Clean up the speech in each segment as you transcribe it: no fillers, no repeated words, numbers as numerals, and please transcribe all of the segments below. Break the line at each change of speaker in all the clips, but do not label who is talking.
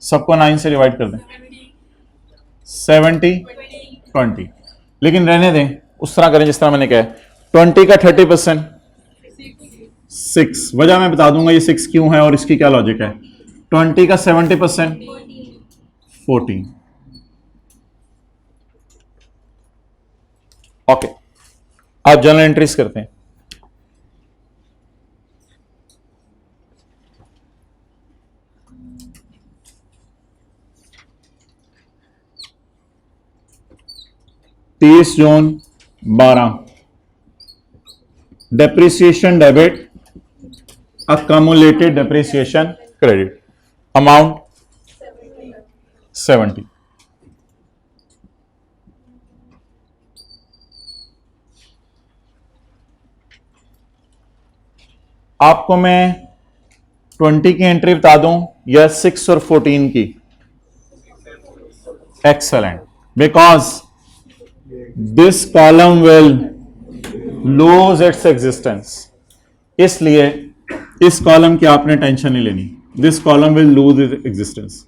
सबको 9 से डिवाइड कर दें, 70 20, लेकिन रहने दें, उस तरह करें जिस तरह मैंने कहा। 20 का 30% 6, वजह मैं बता दूंगा ये 6 क्यों है और इसकी क्या लॉजिक है। 20 का 70% 14। ओके, आप जर्नल एंट्रीज करते हैं। तीस जून 12, depreciation debit, accumulated depreciation credit, amount 70। आपको मैं 20 की एंट्री बता दूं या 6 और 14 की? Excellent, because this column will lose its existence, इसलिए इस कॉलम की आपने टेंशन नहीं लेनी। This column will lose its existence.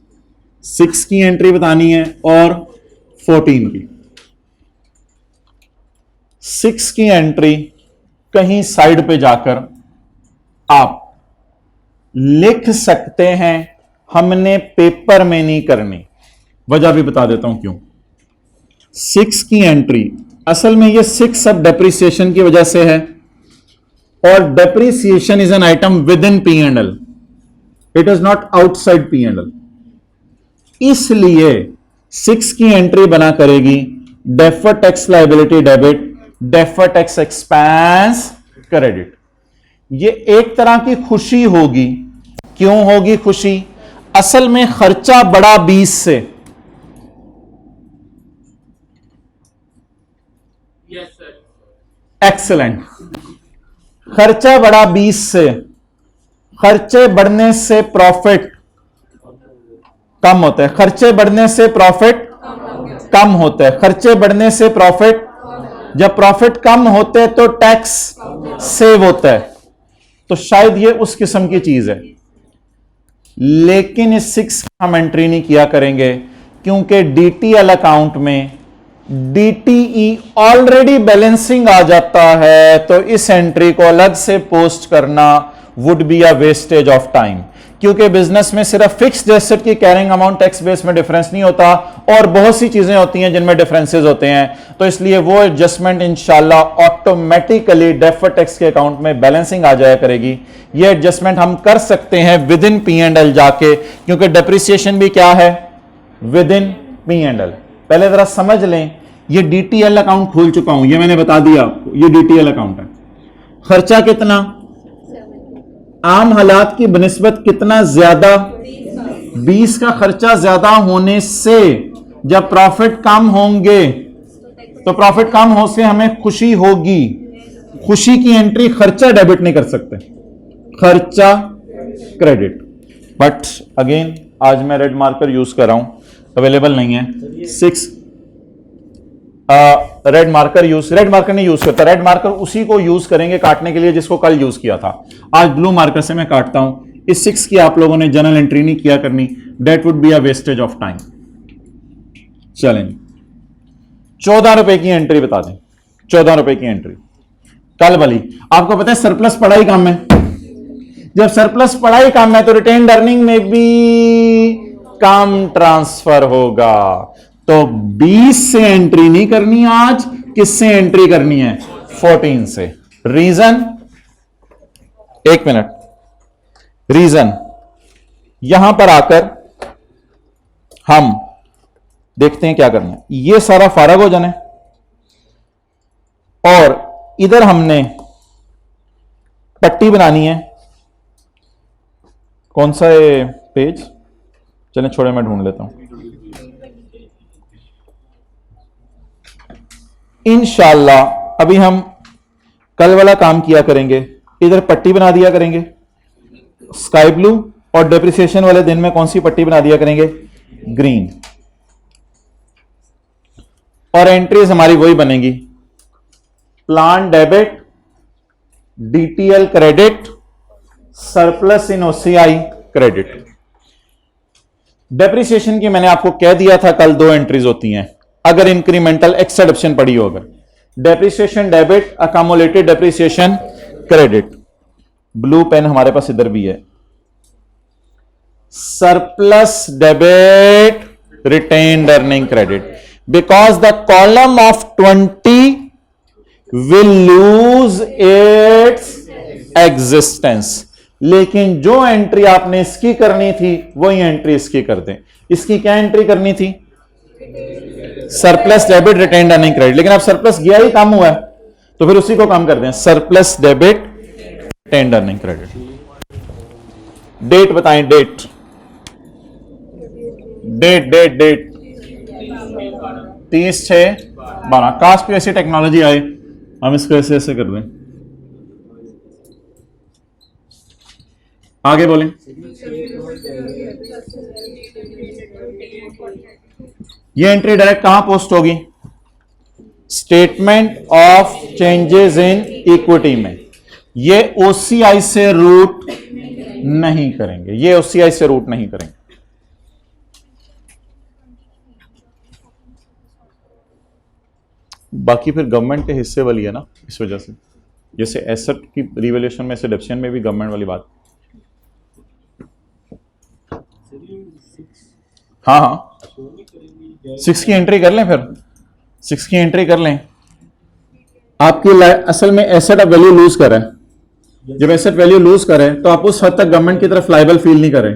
6 की एंट्री बतानी है और 14 की। 6 की एंट्री कहीं साइड पे जाकर आप लिख सकते हैं, हमने पेपर में नहीं करनी। वजह भी बता देता हूं क्यों। 6 की एंट्री असल में ये 6 सब डेप्रिसिएशन की वजह से है, और depreciation is an item with in P and L, it is not outside P and L. इसलिए 6 की एंट्री बना करेगी deferred tax liability debit, deferred tax expense credit. ये एक तरह की खुशी होगी। क्यों होगी खुशी? असल में खर्चा बड़ा 20 से, एक्सेलेंट, खर्चा बड़ा 20 से, खर्चे बढ़ने से प्रॉफिट कम होता है, खर्चे बढ़ने से प्रॉफिट कम होता है, खर्चे बढ़ने से प्रॉफिट, जब प्रॉफिट कम होते हैं तो टैक्स सेव होता है। तो शायद ये उस किस्म की चीज है, लेकिन इस 6 हम एंट्री नहीं किया करेंगे क्योंकि डीटीएल अकाउंट में डीटीई ऑलरेडी बैलेंसिंग आ जाता है, तो इस एंट्री को अलग से पोस्ट करना would be a wastage of time, क्योंकि बिजनेस में सिर्फ फिक्स्ड एसेट की कैरिंग अमाउंट टैक्स बेस में डिफरेंस नहीं होता, और बहुत सी चीजें होती हैं जिनमें डिफरेंसेस होते हैं। तो इसलिए वो एडजस्टमेंट इंशाल्लाह ऑटोमेटिकली डेफर्ड टैक्स के अकाउंट में बैलेंसिंग आ जाया करेगी। ये एडजस्टमेंट हम कर सकते हैं with in P and L जाके, क्योंकि डेप्रिसिएशन भी क्या है? With in P and L. पहले जरा समझ लें, ये डीटीएल अकाउंट खोल चुका हूं, ये मैंने बता दिया आपको, ये डीटीएल अकाउंट है। खर्चा कितना? आम हालात की बनिस्बत कितना ज्यादा? 20 का खर्चा ज्यादा होने से जब प्रॉफिट कम होंगे, तो प्रॉफिट कम हो से हमें खुशी होगी। खुशी की एंट्री खर्चा डेबिट नहीं कर सकते, खर्चा क्रेडिट। बट अगेन आज मैं रेड मार्कर यूज कर रहा हूं, अवेलेबल नहीं है 6। रेड मार्कर नहीं यूज करता, रेड मार्कर उसी को यूज करेंगे काटने के लिए जिसको कल यूज किया था। आज ब्लू मार्कर से मैं काटता हूं। इस 6 की आप लोगों ने जनरल एंट्री नहीं किया करनी, that would be a wastage of time. चलें, 14 रुपए की एंट्री बता दें। 14 रुपए की एंट्री कल वाली। आपको पता है सरप्लस पड़ा ही काम है। जब सरप्लस पड़ा ही काम है तो रिटेन्ड अर्निंग में भी कम ट्रांसफर होगा। तो 20 से एंट्री नहीं करनी आज, किससे एंट्री करनी है? 14 से। रीजन, एक मिनट, रीजन यहां पर आकर हम देखते हैं क्या करना है। ये सारा फारग हो जाना है और इधर हमने पट्टी बनानी है। कौन सा है पेज? चलें छोड़े, मैं ढूंढ लेता हूं। इंशाल्लाह अभी हम कल वाला काम किया करेंगे, इधर पट्टी बना दिया करेंगे स्काई ब्लू, और डेप्रिसिएशन वाले दिन में कौन सी पट्टी बना दिया करेंगे? ग्रीन। और एंट्रीज हमारी वही बनेगी, plan debit, DTL credit, surplus in OCI credit. Depreciation की मैंने आपको कह दिया था कल 2 एंट्रीज होती हैं अगर इंक्रीमेंटल एक्सेप्शन पड़ी हो। अगर depreciation debit, accumulated depreciation credit. Blue pen हमारे पास इधर भी है। Surplus debit, retained earning credit, because the column of 20 will lose its existence. लेकिन जो एंट्री आपने इसकी करनी थी वही एंट्री इसकी कर दें। इसकी क्या एंट्री करनी थी? Surplus debit, retained earning credit. लेकिन अब सरप्लस गया ही, काम हुआ है, तो फिर उसी को काम कर दें, surplus debit, retained earning credit. Date बताएं, डेट डेट डेट डेट 30/6/12। काश पे ऐसी टेक्नोलॉजी आए हम इसको ऐसे ऐसे कर दें। आगे बोलें। ये एंट्री डायरेक्ट कहां पोस्ट होगी? Statement of changes in equity में। ये ओसीआई से रूट नहीं करेंगे, ये ओसीआई से रूट नहीं करेंगे। बाकी फिर गवर्नमेंट के हिस्से वाली है ना, इस वजह से, जैसे एसेट की रिवैल्यूएशन में, डिडक्शन में भी गवर्नमेंट वाली बात। हाँ हाँ, 6 की एंट्री कर लें, फिर 6 की एंट्री कर लें। आपकी असल में एसेट अब वैल्यू लूज कर रहा है। जब एसेट वैल्यू लूज करे तो आप उस हद तक गवर्नमेंट की तरफ लायबल फील नहीं करें।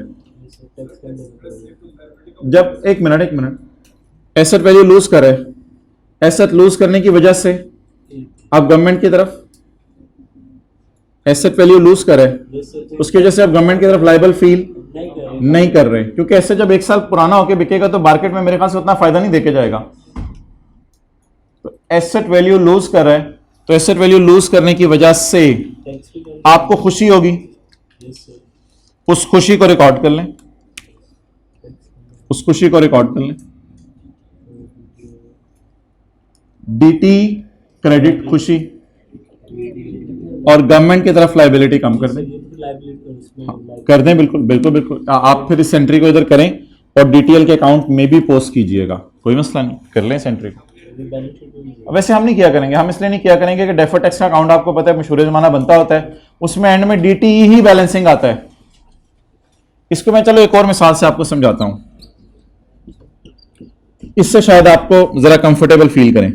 जब एक मिनट, एसेट वैल्यू लूज करे, एसेट लूज करने की वजह से आप गवर्नमेंट की तरफ, एसेट वैल्यू लूज करे उसकी वजह से आप गवर्नमेंट की तरफ लायबल फील नहीं कर रहे, क्योंकि एसेट जब 1 साल पुराना होकर बिकेगा तो मार्केट में मेरे ख्याल से उतना फायदा नहीं देके जाएगा। तो एसेट वैल्यू लूज कर रहा है, तो एसेट वैल्यू लूज करने की वजह से आपको खुशी होगी, उस खुशी को रिकॉर्ड कर लें, उस खुशी को रिकॉर्ड कर लें। डीटी क्रेडिट खुशी, और गवर्नमेंट की तरफ लायबिलिटी कम कर दें, कर दें, बिल्कुल बिल्कुल बिल्कुल। आप फिर इस एंट्री को इधर करें और डीटीएल के अकाउंट में भी पोस्ट कीजिएगा, कोई मसला नहीं, कर लें इस एंट्री को। वैसे हम नहीं किया करेंगे, हम इसलिए नहीं किया करेंगे कि डेफर्ड टैक्स का अकाउंट आपको पता है मशहूर जमाना बनता होता है, उसमें एंड में डीटीई ही बैलेंसिंग आता है। इसको मैं चलो एक और मिसाल से आपको समझाता हूं, इससे शायद आपको जरा कंफर्टेबल फील करें।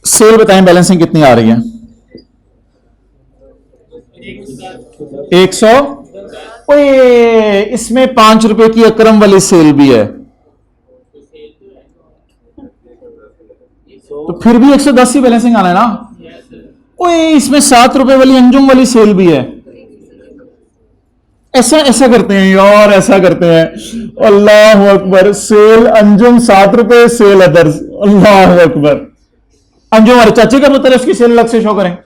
सेल बताएं बैलेंसिंग कितनी आ रही है? 100। ओए, इसमें 5 रुपए की अकरम वाली सेल भी है, तो फिर भी 110 ही बैलेंसिंग आना है ना। ओए, इसमें 7 रुपए वाली अंजुम वाली सेल भी है। ऐसा ऐसा करते हैं यार, ऐसा करते हैं। अल्लाह अकबर, सेल अंजुम 7 रुपए, सेल अदर्स। अल्लाह अकबर, अंजुम हमारे चाचे का पुत्र है, उसकी सेल अलग से शो करें?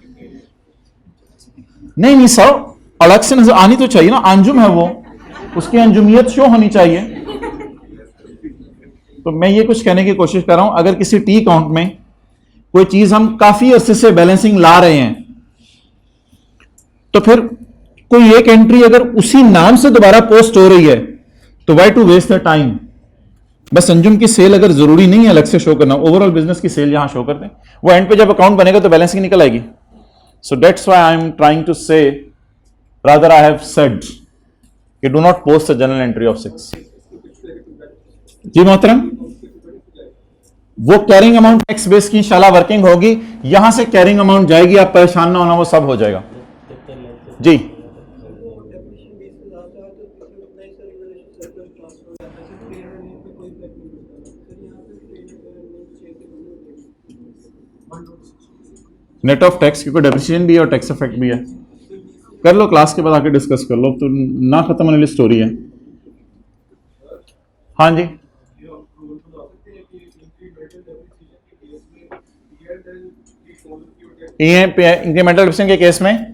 नहीं सर, अलग से नजर आनी तो चाहिए ना, अंजुम है वो, उसकी अंजुमियत शो होनी चाहिए। तो मैं ये कुछ कहने की कोशिश कर रहा हूं, अगर किसी टी अकाउंट में कोई चीज हम काफी अरसे से बैलेंसिंग ला रहे हैं, तो फिर कोई एक एंट्री अगर उसी नाम से दोबारा पोस्ट हो रही है तो why to waste the time. बस अंजुम की सेल अगर जरूरी नहीं है अलग से शो करना, ओवरऑल बिजनेस की सेल यहां शो कर दें, वो एंड पे जब अकाउंट बनेगा तो बैलेंसिंग निकल आएगी। So that's why I am trying to say, rather I have said कि do not post the journal entry of 6। जी मोहतरम, वो कैरिंग अमाउंट टैक्स बेस की इंशाल्लाह वर्किंग होगी, यहां से कैरिंग अमाउंट जाएगी, आप परेशान ना होना, वो सब हो जाएगा। जी नेट ऑफ टैक्स, क्योंकि डेप्रिसिएशन भी है और टैक्स इफेक्ट भी है। कर लो, क्लास के बाद आके डिस्कस कर लो, तो ना खत्म होने वाली स्टोरी है। हाँ जी, इंक्रीमेंटल डिप्रेशन के केस में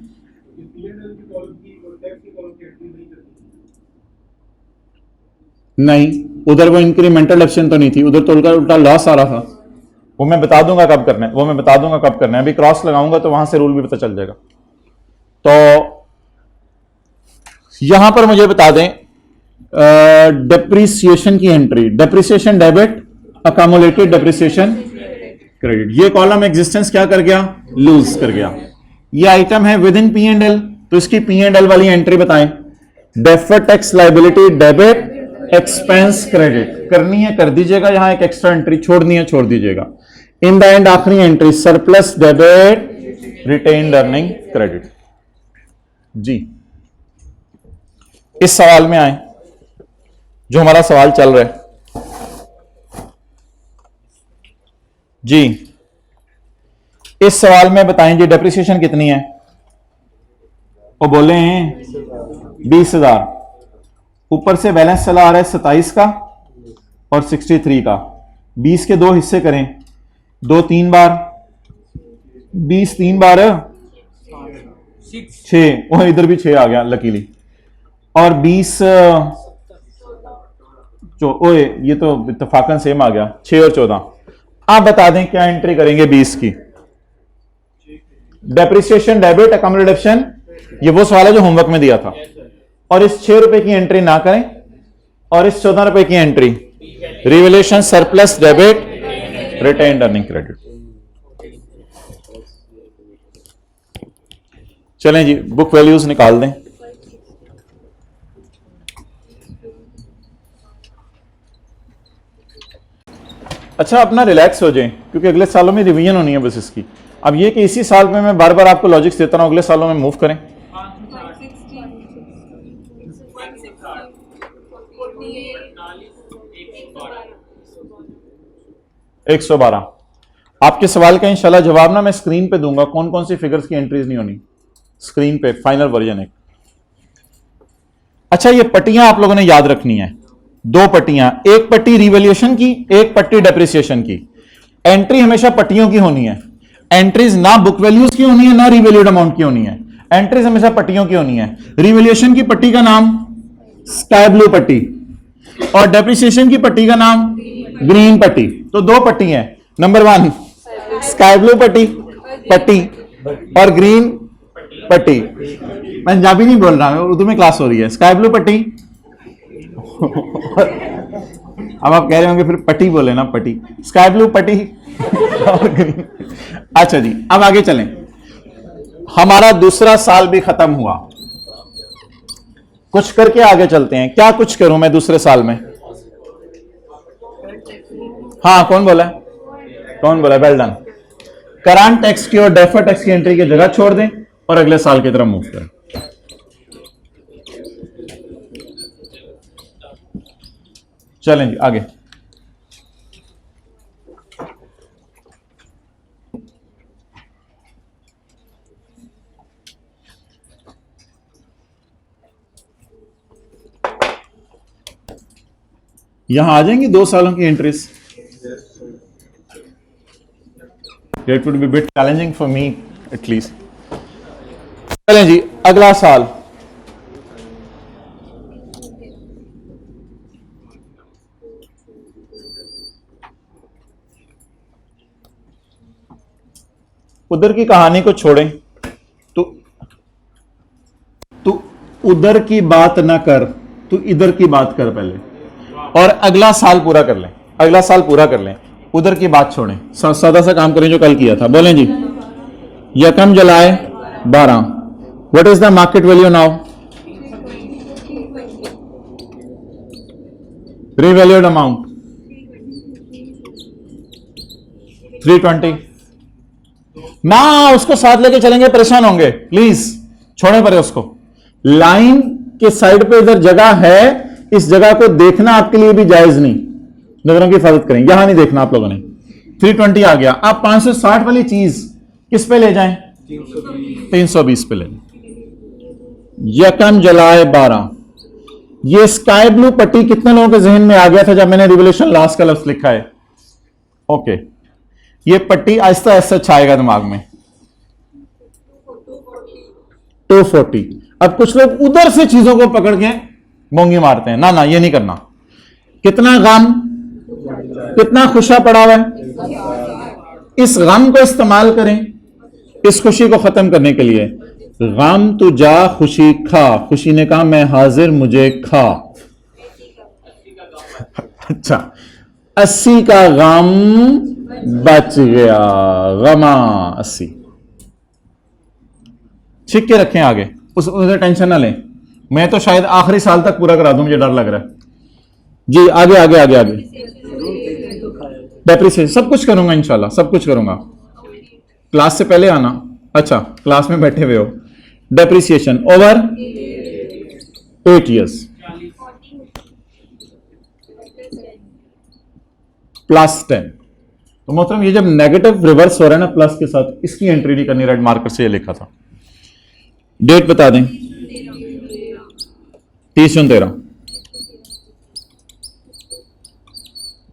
नहीं, उधर वो इंक्रीमेंटल एफिशिएंसी तो नहीं थी, उधर तो उल्टा उल्टा लॉस आ रहा था। वो मैं बता दूंगा कब करना है, वो मैं बता दूंगा कब करना है। अभी क्रॉस लगाऊंगा तो वहां से रूल भी पता चल जाएगा। तो यहां पर मुझे बता दें डेप्रिसिएशन की entry, depreciation debit, accumulated depreciation credit. ये कॉलम एग्जिस्टेंस क्या कर गया, लूज कर गया। ये आइटम है with in P and L, तो इसकी पी एंड एल वाली एंट्री बताएं। Deferred tax liability debit, expense credit करनी है कर दीजिएगा, यहां एक एक्स्ट्रा एंट्री छोड़नी है छोड़ दीजिएगा। इन द एंड आखिरी entry surplus debit, retained earning credit. जी इस सवाल में आए, जो हमारा सवाल चल रहा है जी, इस सवाल में बताएं जी डेप्रिसिएशन कितनी है। वो बोले हैं 20,000, ऊपर से बैलेंस चला आ रहा है 27 का और 63 का। 20 के दो हिस्से करें, 2 3 बार, 20 3 बार 6, वो इधर भी 6 आ गया लकीली, और 20 ओए ये तो इत्तेफाकन सेम आ गया, 6 और 14। आप बता दें क्या एंट्री करेंगे 20 की। डेप्रिसिएशन डेबिट अकोमोडेशन, ये वो सवाल है जो होमवर्क में दिया था। और इस 6 रुपए की एंट्री ना करें, और इस 14 रुपए की entry revaluation surplus debit, retained earning credit. चलें जी बुक वैल्यूज निकाल दें। अच्छा अपना रिलैक्स हो जाए, क्योंकि अगले सालों में रिवीजन होनी है बस इसकी। अब ये कि इसी साल में मैं बार बार आपको लॉजिक्स देता रहा हूं, अगले सालों में मूव करें। 112। आपके सवाल का इंशाल्लाह जवाब ना मैं स्क्रीन पे दूंगा, कौन कौन सी फिगर्स की एंट्रीज नहीं होनी स्क्रीन पे, फाइनल वर्जन है। अच्छा ये पट्टियां आप लोगों ने याद रखनी है, 2 पट्टियां, एक पट्टी रिवैल्यूएशन की, एक पट्टी डेप्रिसिएशन की। एंट्री हमेशा पट्टियों की होनी है, एंट्रीज ना बुक वैल्यूज की होनी है ना रिवैल्यूड अमाउंट की होनी है, एंट्रीज हमेशा पट्टियों की होनी है। रिवैल्यूएशन की पट्टी का नाम स्काई ब्लू पट्टी, और डेप्रिसिएशन की पट्टी का नाम ग्रीन पट्टी। तो 2 पट्टी हैं, नंबर 1 स्काई ब्लू पट्टी और ग्रीन पट्टी। मैं पंजाबी नहीं बोल रहा, उर्दू में क्लास हो रही है। स्काई ब्लू पट्टी अब आप कह रहे होंगे फिर पट्टी बोले ना, पट्टी, स्काई ब्लू पट्टी और ग्रीन। अच्छा जी अब आगे चलें, हमारा दूसरा साल भी खत्म हुआ, कुछ करके आगे चलते हैं। क्या कुछ करूं मैं दूसरे साल में? हाँ कौन बोला, कौन बोला? Well done. करंट टैक्स की और डेफर्ड टैक्स की एंट्री की जगह छोड़ दें और अगले साल की तरफ मूव करें। चलें जी आगे। यहां आ जाएंगी 2 सालों की entries. It would be a bit challenging for me at least. चलें जी अगला साल। उधर की कहानी को छोड़ें, तू उधर की बात ना कर, तू इधर की बात कर पहले, और अगला साल पूरा कर लें, अगला साल पूरा कर लें, उधर की बात छोड़ें, सादा सा काम करें जो कल किया था। बोलें जी, यकम जुलाई 12, what is the market value now? Revalued amount 320 ना, उसको साथ लेके चलेंगे, परेशान होंगे, प्लीज छोड़े परे उसको। लाइन के साइड पे इधर जगह है, इस जगह को देखना आपके लिए भी जायज नहीं, नजरों की हिफाजत करें, यहां नहीं देखना आप लोगों ने। 320 आ गया, आप 560 वाली चीज किस पे ले जाएं? 320 पे ले लें। यकम जुलाई 12, ये स्काई ब्लू पट्टी कितने लोगों के जहन में आ गया था जब मैंने रिवोल्यूशन लॉस का लफ्ज लिखा है? ओके, ये पट्टी आहिस्ता आहिस्ता छाएगा दिमाग में। 240। अब कुछ लोग उधर से चीजों को पकड़ के मोंगी मारते हैं, ना ना ये नहीं करना। कितना गम, कितना खुशा पड़ा हुआ है। इस गम को इस्तेमाल करें इस खुशी को खत्म करने के लिए। गम तू जा खुशी खा, खुशी ने कहा मैं हाजिर मुझे खा। अच्छा, 80 का गम बच गया, गमा 80। छिक के रखें आगे, उसे टेंशन ना लें। मैं तो शायद आखिरी साल तक पूरा करा दूं, मुझे डर लग रहा है जी। आगे आगे आगे आगे, डेप्रिसिएशन सब कुछ करूंगा इंशाल्लाह, सब कुछ करूंगा। क्लास से पहले आना। अच्छा, क्लास में बैठे हुए हो। Depreciation over 8 years +10। तो मोहतरम ये जब नेगेटिव रिवर्स हो रहा है ना प्लस के साथ, इसकी एंट्री नहीं करनी। रेड मार्कर से ये लिखा था। डेट बता दें, 30/13।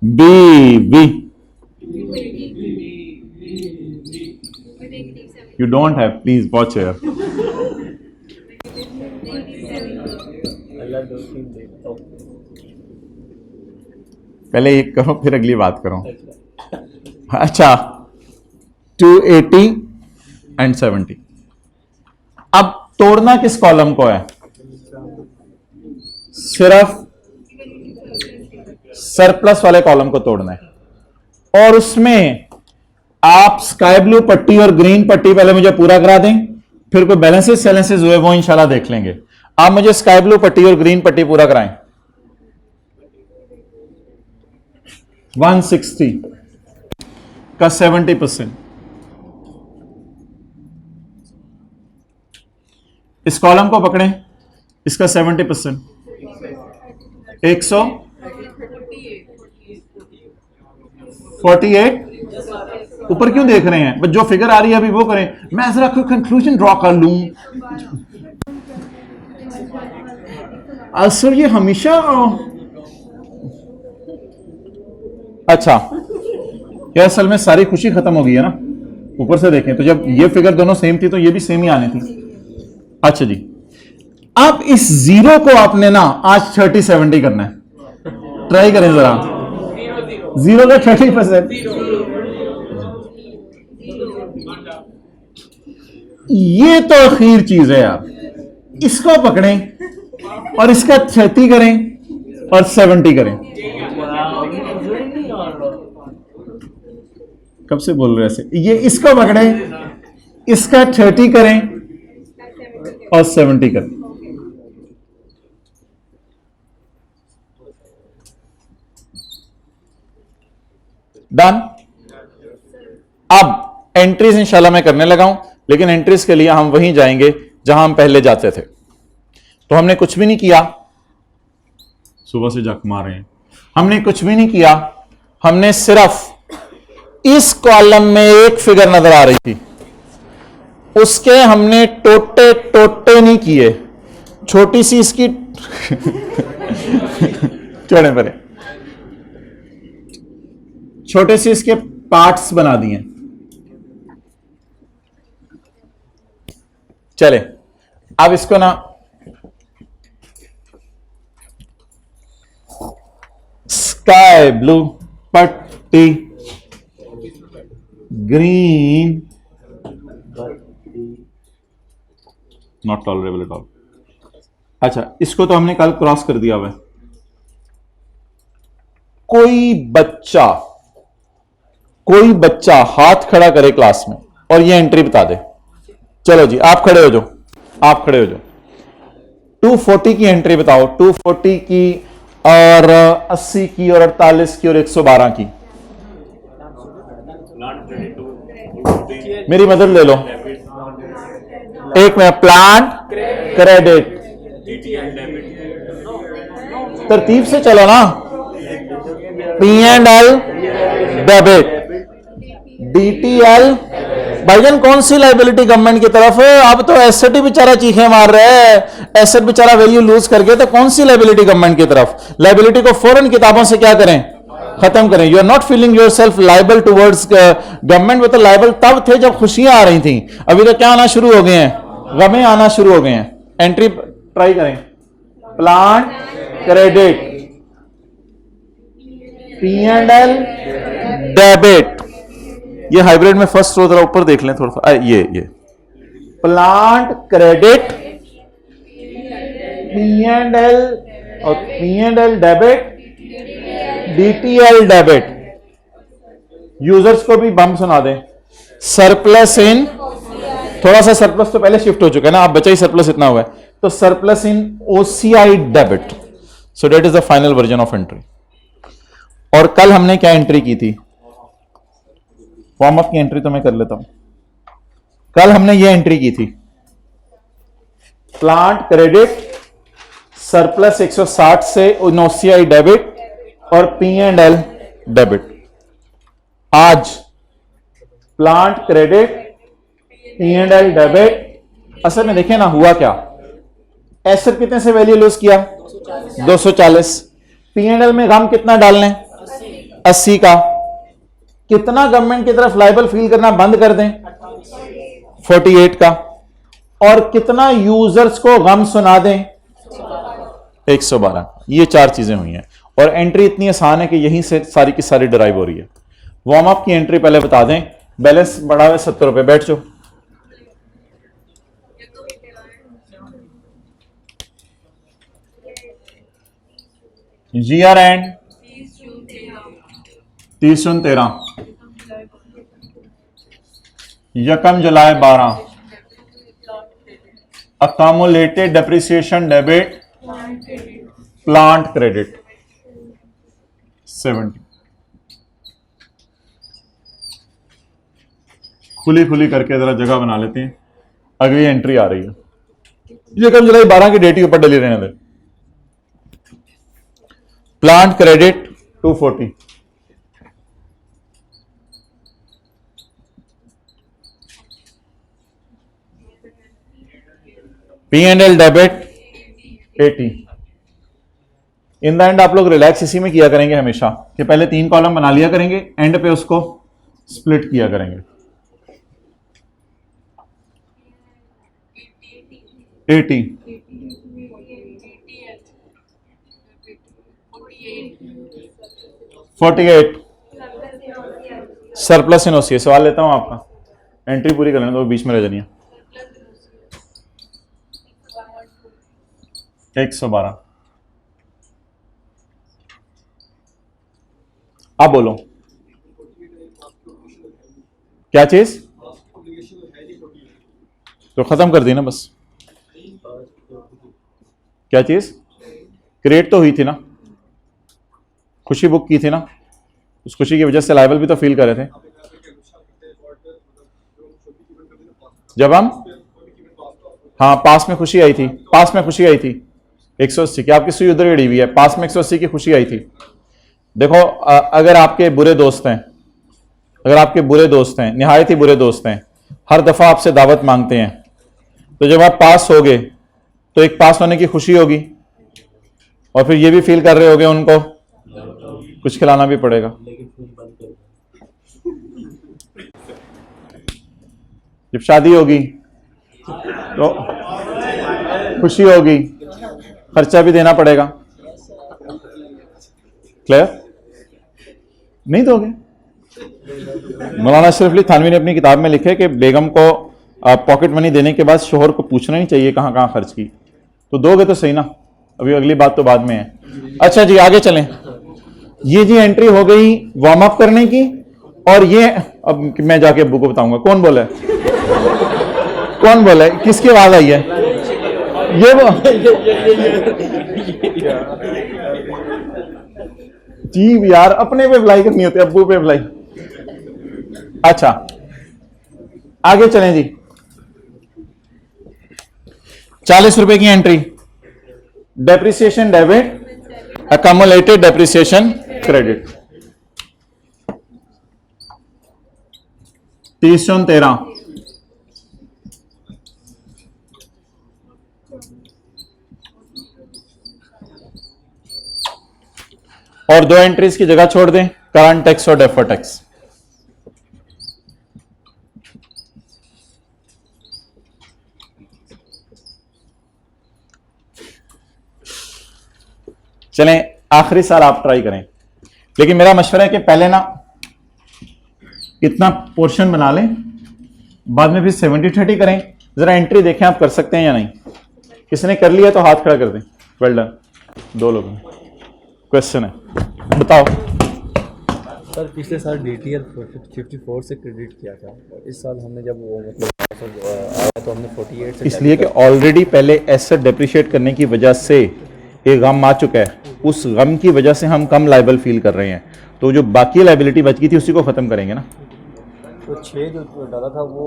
Be you don't have, please watch here. पहले एक करो फिर अगली बात करो। अच्छा, 280 and 70। अब तोड़ना किस कॉलम को है? सिर्फ सरप्लस वाले कॉलम को तोड़ना है। और उसमें आप स्काई ब्लू पट्टी और ग्रीन पट्टी पहले मुझे पूरा करा दें, फिर कोई बैलेंसेस सैलेंसेस हुए वो इंशाल्लाह देख लेंगे। आप मुझे स्काई ब्लू पट्टी और ग्रीन पट्टी पूरा कराएं। 160 का 70%। इस कॉलम को पकड़ें, इसका 70%। 148। ऊपर क्यों देख रहे हैं? बस जो फिगर आ रही है अभी वो करें। मैं जरा कोई कंक्लूजन ड्रॉ कर लूं। सर ये हमेशा अच्छा, क्या असल में सारी खुशी खत्म हो गई है ना। ऊपर से देखें तो जब ये फिगर दोनों सेम थी तो ये भी सेम ही आनी थी। अच्छा जी, अब इस जीरो को आपने ना आज 30-70 करना है। ट्राई करें जरा। जीरो का 30%। ये तो आखिर चीज है यार। इसको पकड़ें और इसका 30 करें और 70 करें। कब से बोल रहे ऐसे? ये इसको पकड़ें, इसका 30 करें और 70 करें। डन। अब एंट्रीज इंशाल्लाह मैं करने लगा हूं, लेकिन एंट्रीज के लिए हम वहीं जाएंगे जहां हम पहले जाते थे। तो हमने कुछ भी नहीं किया, सुबह से जख मार रहे हैं। हमने कुछ भी नहीं किया, हमने सिर्फ इस कॉलम में एक फिगर नजर आ रही थी, उसके हमने टोटे टोटे नहीं किए, छोटी सी इसकी छोड़े परे, छोटे से इसके पार्ट्स बना दिए। चले अब इसको ना स्काई ब्लू पट्टी, green not tolerable at all. अच्छा, इसको तो हमने कल क्रॉस कर दिया हुआ है। कोई बच्चा हाथ खड़ा करे क्लास में और ये एंट्री बता दे। चलो जी, आप खड़े हो जाओ, आप खड़े हो जाओ। 240 की एंट्री बताओ। 240 की और 80 की और 48 की और 112 की। मेरी मदद ले लो एक में। प्लान क्रेडिट, तरतीब से चलो ना। P&L डेबिट, DTL भाईजान कौन सी लाइबिलिटी गवर्नमेंट की तरफ? अब तो एसेट ही बेचारा चीखे मार रहा है, एसेट बेचारा वैल्यू लूज करके, तो कौन सी लाइबिलिटी गवर्नमेंट की तरफ? लाइबिलिटी को फौरन किताबों से क्या करें? खत्म करें। You are not feeling yourself liable towards government. वो तो लाइबल तब थे जब खुशियां आ रही थी, अभी तो क्या आना शुरू हो गए हैं? गमे आना शुरू हो गए हैं। एंट्री ट्राई करें। Plan credit P&L debit. ये हाइब्रिड में फर्स्ट रो जरा ऊपर देख लें थोड़ा सा, ये प्लांट क्रेडिट P&L और P&L debit, DTL debit. Users को भी बम सुना दें। सरप्लस इन, थोड़ा सा सरप्लस तो पहले शिफ्ट हो चुका है ना, आप बचा ही सरप्लस इतना हुआ है, तो surplus in OCI debit. So that is the final version of entry. और कल हमने क्या एंट्री की थी, फॉर्म अप की एंट्री तो मैं कर लेता हूं। कल हमने ये एंट्री की थी, प्लांट क्रेडिट सरप्लस 160 से OCI डेबिट और P&L डेबिट। आज प्लांट क्रेडिट P&L डेबिट। असल में देखें ना हुआ क्या, एसेट कितने से वैल्यू लूज किया 240, P&L में गम कितना डालने 80 का, कितना गवर्नमेंट की तरफ लाइबल फील करना बंद कर दें 48 का, और कितना यूजर्स को गम सुना दें 112। ये चार चीजें हुई हैं और एंट्री इतनी आसान है कि यहीं से सारी की सारी डिराइव हो रही है। वार्म अप की एंट्री पहले बता दें, बैलेंस बढ़ा हुआ 70 रुपए, बैठ जाओ। ईयर एंड 30/13, यकम जुलाई 12, accumulated depreciation debit plant credit 70। खुली खुली करके जरा जगह बना लेते हैं, अगली एंट्री आ रही है। यकम जुलाई 12 की डेट ही ऊपर डली रहने दे। Plant credit 240, P&L debit 80। In the end आप लोग रिलैक्स इसी में किया करेंगे हमेशा कि पहले 3 कॉलम बना लिया करेंगे, एंड पे उसको स्प्लिट किया करेंगे। 80, 48 सरप्लस इन OCI। सवाल लेता हूं आपका, एंट्री पूरी कर लेना तो बीच में रह जानी है। 112। अब बोलो क्या चीज, तो खत्म कर दी ना बस। क्या चीज क्रिएट तो हुई थी ना, खुशी बुक की थी ना, उस खुशी की वजह से लाइबल भी तो फील कर रहे थे। जब हम, हाँ पास में खुशी आई थी, पास में खुशी आई थी 180 की, आपकी सुई उधर गड़ी हुई है, पास में 180 की खुशी आई थी। देखो अगर आपके बुरे दोस्त हैं, अगर आपके बुरे दोस्त हैं, निहायत ही बुरे दोस्त हैं, हर दफा आपसे दावत मांगते हैं, तो जब आप पास होगे तो एक पास होने की खुशी होगी और फिर ये भी फील कर रहे होगे उनको कुछ खिलाना भी पड़ेगा। जब शादी होगी तो खुशी होगी, खर्चा भी देना पड़ेगा। क्लियर? नहीं दोगे? मौलाना अशरफ अली थानवी ने अपनी किताब में लिखे कि बेगम को पॉकेट मनी देने के बाद शोहर को पूछना नहीं चाहिए कहां कहां खर्च की, तो दोगे तो सही ना, अभी अगली बात तो बाद में है। अच्छा जी आगे चलें। ये जी एंट्री हो गई वार्म अप करने की, और ये अब मैं जाके अब्बू को बताऊंगा। कौन बोला है, कौन बोला है, किसकी आवाज आई है? ये वो जी यार, अपने पे अप्लाई करनी होती है, अब्बू पे अप्लाई। अच्छा आगे चलें जी। 40 रुपए की entry, depreciation debit, accumulated depreciation credit 30/13। और 2 एंट्रीज की जगह छोड़ दें, करंट टैक्स और डेफर्ड टैक्स। चलें आखिरी साल आप ट्राई करें, लेकिन मेरा मशवरा है कि पहले ना इतना पोर्शन बना लें, बाद में फिर 70-30 करें। जरा एंट्री देखें आप कर सकते हैं या नहीं। किसने कर लिया तो हाथ खड़ा कर दें। Well done. 2 लोग क्वेश्चन है, बताओ।
सर पिछले साल DTL 54 से क्रेडिट किया था और इस साल हमने जब वो मतलब आया तो हमने 48 से
इसलिए कि ऑलरेडी पहले एसेट डेप्रिशिएट करने की वजह से एक गम आ चुका है, उस गम की वजह से हम कम लाइबल फील कर रहे हैं, तो जो बाकी लाइबिलिटी बच गई थी उसी को खत्म करेंगे ना।
तो 6 जो डाला था वो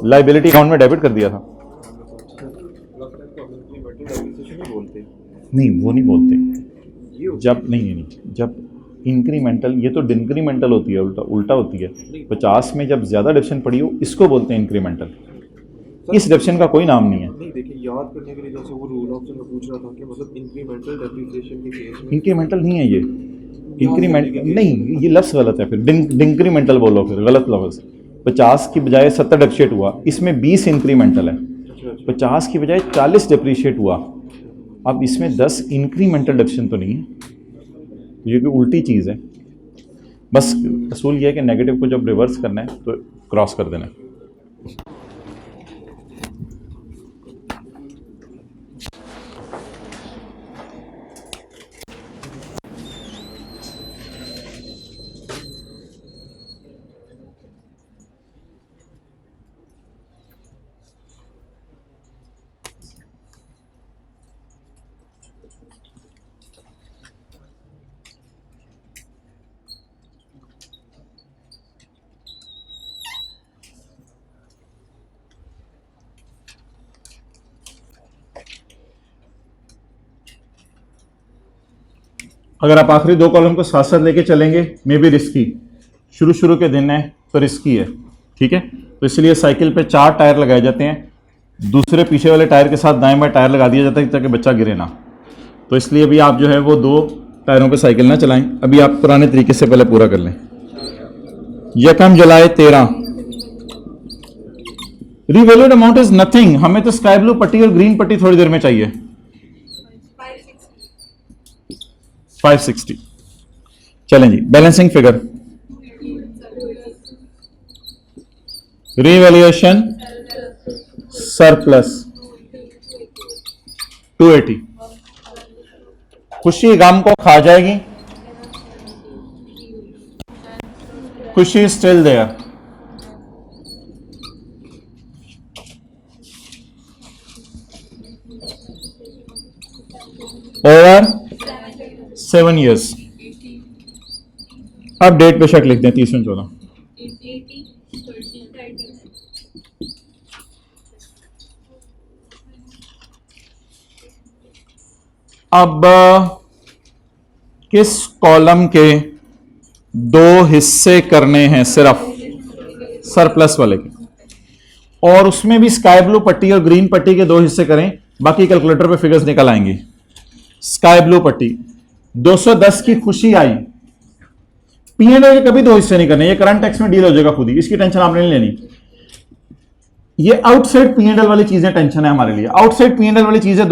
लाइबिलिटी अकाउंट में डेबिट कर दिया था। नहीं वो नहीं बोलते, जब नहीं जब इंक्रीमेंटल, ये तो डिक्रीमेंटल होती है, उल्टा होती है। 50 में जब ज्यादा डिडक्शन पड़ी हो इसको बोलते हैं इंक्रीमेंटल। इस डिडक्शन का कोई नाम नहीं है।
नहीं देखिए, याद करने के लिए जैसे वो रूल ऑफ मैं पूछ रहा था कि मतलब इंक्रीमेंटल डेप्रिसिएशन के केस में
इंक्रीमेंटल नहीं है ये, इंक्रीमेंट नहीं, ये लफ्ज़ गलत है। फिर डिक्रीमेंटल बोलो, फिर गलत लफ्ज़। 50 की बजाय 70 डेप्रिशिएट हुआ, इसमें 20 इंक्रीमेंटल है। 50 की बजाय 40 डेप्रिशिएट हुआ, अब इसमें 10 इंक्रीमेंटल डिडक्शन तो नहीं है, ये कोई उल्टी चीज़ है। बस असूल ये है कि नेगेटिव को जब रिवर्स करना है तो क्रॉस कर देना है। अगर आप आखिरी 2 कॉलम को साथ साथ लेके चलेंगे मे बी रिस्की, शुरू के दिन है तो रिस्की है, ठीक है। तो इसलिए साइकिल पे 4 टायर लगाए जाते हैं, दूसरे पीछे वाले टायर के साथ दाएं बाएं टायर लगा दिया जाता है ताकि बच्चा गिरे ना। तो इसलिए भी आप जो है वो 2 टायरों पे साइकिल ना चलाएं। अभी आप पुराने तरीके से पहले पूरा कर लें। यकम जुलाई 13, रिवैल्यूड अमाउंट इज नथिंग। हमें तो स्काई ब्लू पट्टी और ग्रीन पट्टी थोड़ी देर में चाहिए। 560। चलें जी, बैलेंसिंग फिगर, रिवैल्यूएशन सरप्लस 280। खुशी गम को खा जाएगी, खुशी स्टिल देयर। Over 7 years। अब डेट पे शक लिख दें 30/14। अब किस कॉलम के 2 हिस्से करने हैं सिर्फ सरप्लस वाले के, और उसमें भी स्काई ब्लू पट्टी और ग्रीन पट्टी के 2 हिस्से करें, बाकी कैलकुलेटर पे फिगर्स निकल आएंगी। स्काई ब्लू पट्टी 210 की खुशी आई, P&L के कभी 2 हिस्से नहीं करने, ये करंट टैक्स में डील हो जाएगा खुद ही, इसकी टेंशन आपने नहीं लेनी। ये आउटसाइड P&L वाली चीजें टेंशन है हमारे लिए। आउटसाइड P&L वाली चीज है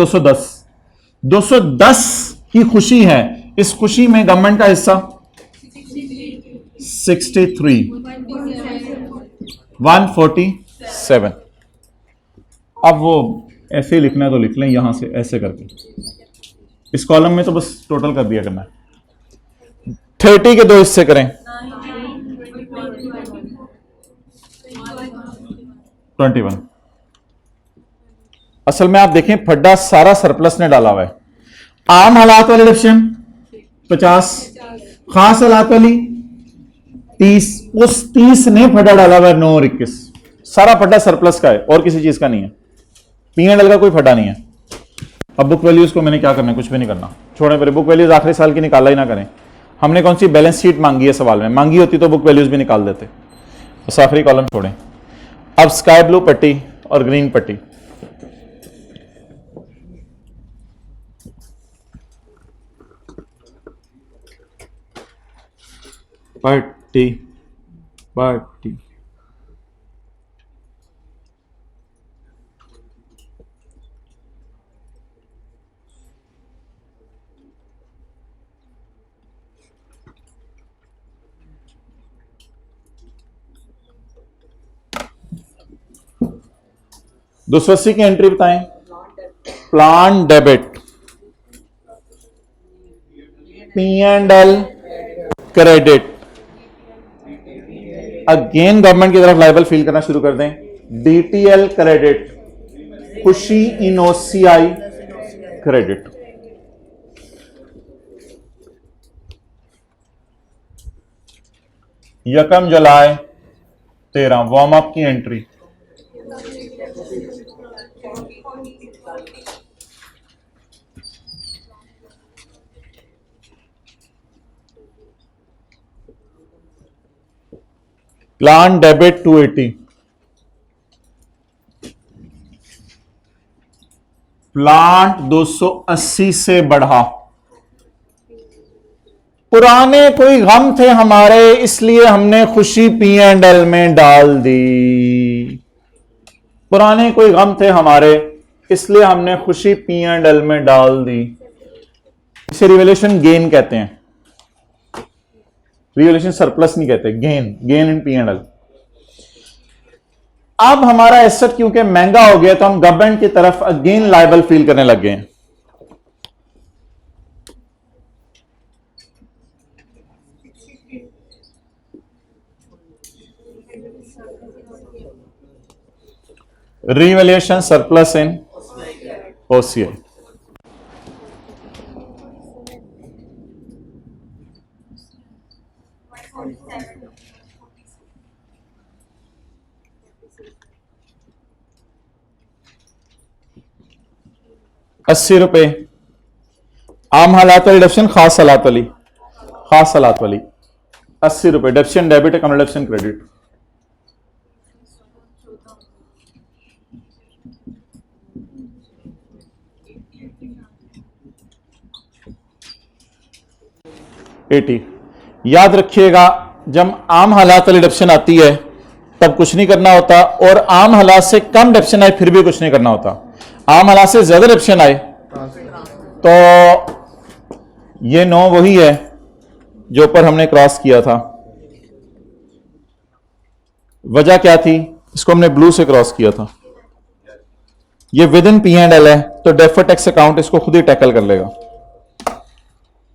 210 की खुशी है, इस खुशी में गवर्नमेंट का हिस्सा 63 147। अब वो ऐसे ही लिखना है तो लिख लें, यहां से ऐसे करके इस कॉलम में तो बस टोटल कर दिया करना है। 30 के 2 हिस्से करें, 21। असल में आप देखें फड्डा सारा सरप्लस ने डाला हुआ है। आम हालात वाली डिडक्शन 50, खास हालात वाली 30, उस 30 ने फड्डा डाला हुआ है 9 और 21। सारा फड्डा सरप्लस का है और किसी चीज का नहीं है, P&L का कोई फड्डा नहीं है। अब बुक वैल्यूज को मैंने क्या करना है, कुछ भी नहीं करना, छोड़े परे। बुक वैल्यूज आखिरी साल की निकाला ही ना करें। हमने कौन सी बैलेंस शीट मांगी है सवाल में, मांगी होती तो बुक वैल्यूज भी निकाल देते। बस आखिरी कॉलम छोड़ें। अब स्काई ब्लू पट्टी और ग्रीन पट्टी, पट्टी पट्टी 280 की एंट्री बताएं। Plan debit, P&L credit. Again government की तरफ लाइबल फील करना शुरू कर दें। DTL क्रेडिट, खुशी इनओसीआई क्रेडिट। यकम जुलाई 13 वार्म अप की एंट्री। प्लान डेबिट 280, प्लांट 280 से बढ़ा। पुराने कोई गम थे हमारे, इसलिए हमने खुशी P&L में डाल दी। पुराने कोई गम थे हमारे, इसलिए हमने खुशी P&L में डाल दी। इसे रिवैल्यूएशन गेन कहते हैं, रिवैल्यूएशन सरप्लस नहीं कहते, गेन इन P&L। अब हमारा एसेट क्योंकि महंगा हो गया तो हम गवर्नमेंट की तरफ अगेन लायबल फील करने लग गए हैं। रिवैल्यूएशन सरप्लस इन OCI। ₹80 आम हालात वाली डिडक्शन, खास हालात वाली, खास हालात वाली ₹80 डिडक्शन डेबिट है, कम डिडक्शन क्रेडिट। $80। याद रखिएगा जब आम हालात वाली डिडक्शन आती है तब कुछ नहीं करना होता, और आम हालात से कम डिडक्शन आए फिर भी कुछ नहीं करना होता। आम हालात से ज्यादा डिडक्शन आए तो ये 9 वही है जो ऊपर हमने क्रॉस किया था। वजह क्या थी, इसको हमने ब्लू से क्रॉस किया था। ये विद इन P&L है तो डेफर्ड टैक्स अकाउंट इसको खुद ही टैकल कर लेगा।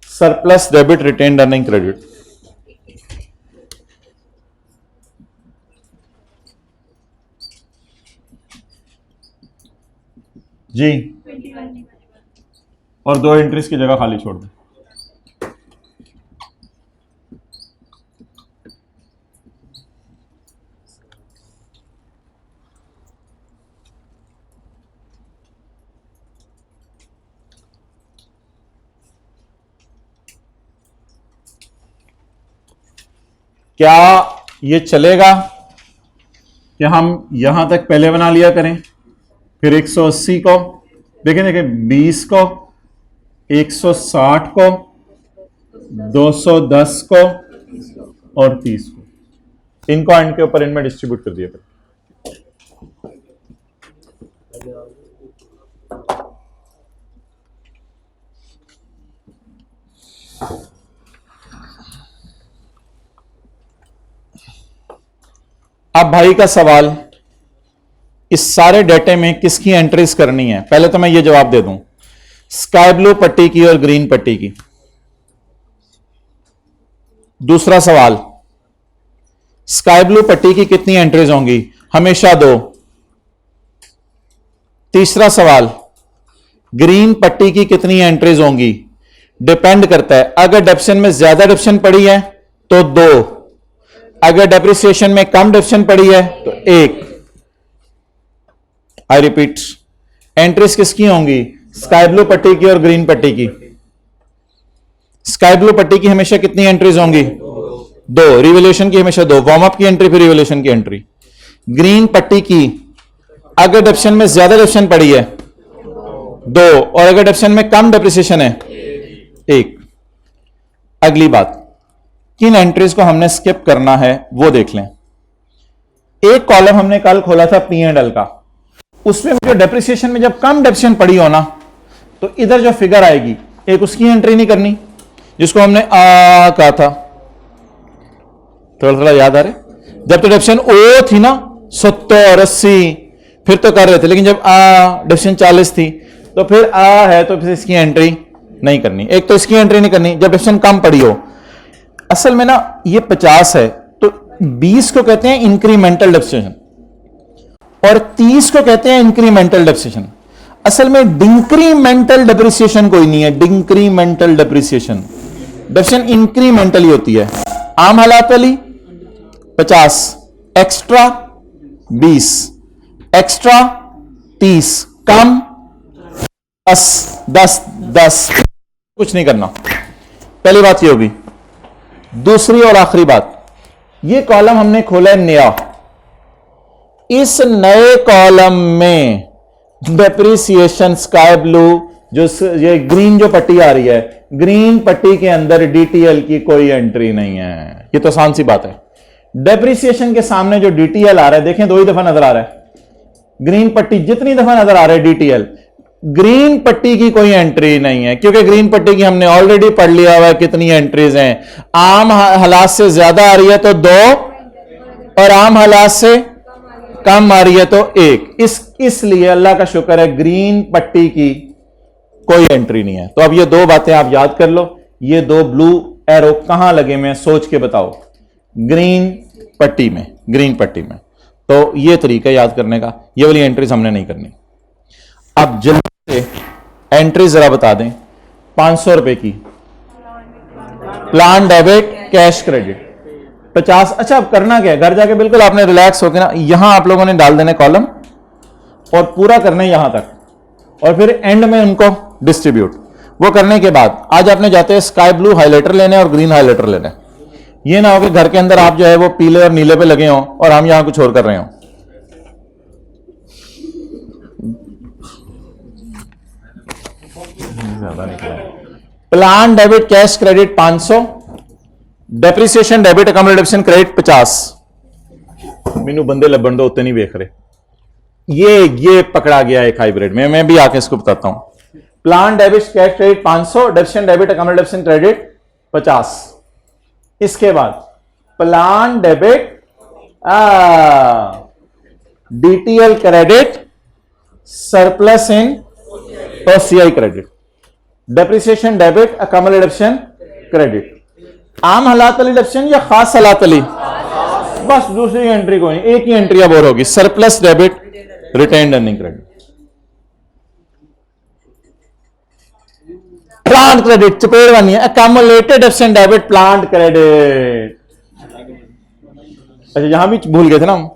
Surplus debit retained earning credit. जी, और 2 एंट्रीज की जगह खाली छोड़ दें। क्या ये चलेगा कि हम यहां तक पहले बना लिया करें, फिर 180 को देखें 20 को, 160 को, 210 को और 30 को, इनको एंड के ऊपर इनमें डिस्ट्रीब्यूट कर दिया करें। अब भाई का सवाल, इस सारे डेटे में किसकी एंट्रीज करनी है? पहले तो मैं ये जवाब दे दूं, स्काई ब्लू पट्टी की और ग्रीन पट्टी की। दूसरा सवाल, स्काई ब्लू पट्टी की कितनी एंट्रीज होंगी? हमेशा 2। तीसरा सवाल, ग्रीन पट्टी की कितनी एंट्रीज होंगी? डिपेंड करता है, अगर डेप्शन में ज्यादा डेप्शन पड़ी है तो 2, अगर डेप्रिसिएशन में कम डेप्शन पड़ी है तो 1। आई रिपीट, एंट्रीज किसकी होंगी? स्काई ब्लू पट्टी की और ग्रीन पट्टी की। स्काई ब्लू पट्टी की हमेशा कितनी एंट्रीज होंगी? 2। रिवैल्यूएशन की हमेशा 2, वार्म अप की एंट्री फिर रिवैल्यूएशन की एंट्री। ग्रीन पट्टी की अगर डेप्शन में ज्यादा डेप्शन पड़ी है 2, और अगर डेप्शन में कम डेप्रिसिएशन है 1। अगली बात, किन एंट्रीज को हमने स्किप करना है वो देख लें। एक कॉलम हमने कल खोला था P&L का, उसमें जो डेप्रिसिएशन में जब कम डेप्रिसिएशन पड़ी हो ना तो इधर जो फिगर आएगी एक उसकी एंट्री नहीं करनी, जिसको हमने कहा था, थोड़ा थोड़ा याद आ रहे, जब तो डेप्रिसिएशन O थी ना 70, 80, फिर तो कर रहे थे, लेकिन जब डेफिनेशन 40 थी तो फिर है तो फिर इसकी एंट्री नहीं करनी। एक तो इसकी एंट्री नहीं करनी जब डेफिनेशन कम पड़ी हो। असल में ना ये 50 है तो 20 को कहते हैं इंक्रीमेंटल डेप्रिसिएशन और 30 को कहते हैं इंक्रीमेंटल डेप्रिसिएशन। असल में डिंक्रीमेंटल डेप्रिसिएशन कोई नहीं है। डिंक्रीमेंटल डेप्रिसिएशन डेप्रिसिएशन इंक्रीमेंटली होती है। आम हालात वाली 50, एक्स्ट्रा 20, एक्स्ट्रा 30, कम 10 10 10, कुछ नहीं करना। पहली बात ये होगी। दूसरी और आखिरी बात, ये कॉलम हमने खोला है नया। इस नए कॉलम में डेप्रिसिएशन स्काई ब्लू जो ये ग्रीन जो पट्टी आ रही है, ग्रीन पट्टी के अंदर डीटीएल की कोई एंट्री नहीं है। ये तो आसान सी बात है। डेप्रिसिएशन के सामने जो डीटीएल आ रहा है, देखें 2 ही दफा नजर आ रहा है। ग्रीन पट्टी जितनी दफा नजर आ रहा है डीटीएल, ग्रीन पट्टी की कोई एंट्री नहीं है, क्योंकि ग्रीन पट्टी की हमने ऑलरेडी पढ़ लिया हुआ है कितनी एंट्रीज हैं। आम हालात से ज्यादा आ रही है तो 2 और आम हालात से कम आ रही है तो 1। इसलिए अल्लाह का शुक्र है ग्रीन पट्टी की कोई एंट्री नहीं है। तो अब ये 2 बातें आप याद कर लो। ये 2 ब्लू एरो कहां लगे में सोच के बताओ। ग्रीन पट्टी में, ग्रीन पट्टी में। तो ये तरीका याद करने का। ये वाली एंट्रीज हमने नहीं करनी। अब जल्दी से एंट्री जरा बता दें। 500 रुपए की प्लान डेबिट कैश क्रेडिट 50। अच्छा अब करना क्या है, घर जाके बिल्कुल आपने रिलैक्स होकर ना यहां आप लोगों ने डाल देने कॉलम और पूरा करना है यहां तक और फिर एंड में उनको डिस्ट्रीब्यूट। वो करने के बाद आज आपने जाते हैं स्काई ब्लू हाइलाइटर लेने और ग्रीन हाइलाइटर लेने। ये ना हो कि घर के अंदर आप जो है वो पीले और नीले पे लगे हों और हम यहां कुछ और कर रहे हों। Plan debit cash credit 500, depreciation debit accommodation credit 50। मैनू बंदे लबन दो उतने नहीं देख रहे। ये पकड़ा गया एक हाइब्रिड में। मैं भी आके इसको बताता हूं। Plan debit cash credit 500, depreciation debit accommodation credit 50। इसके बाद plan debit DTL credit surplus in OCI credit, depreciation debit accommodation credit. आम हालात वाली डेप्रिसिएशन या खास हालात वाली? बस दूसरी एंट्री कोई नहीं, एक ही एंट्री अब और होगी, surplus debit retained earning credit. Plant credit चपेड़ बनी है, accumulated depreciation debit plant credit. अच्छा यहां भी भूल गए थे ना हम,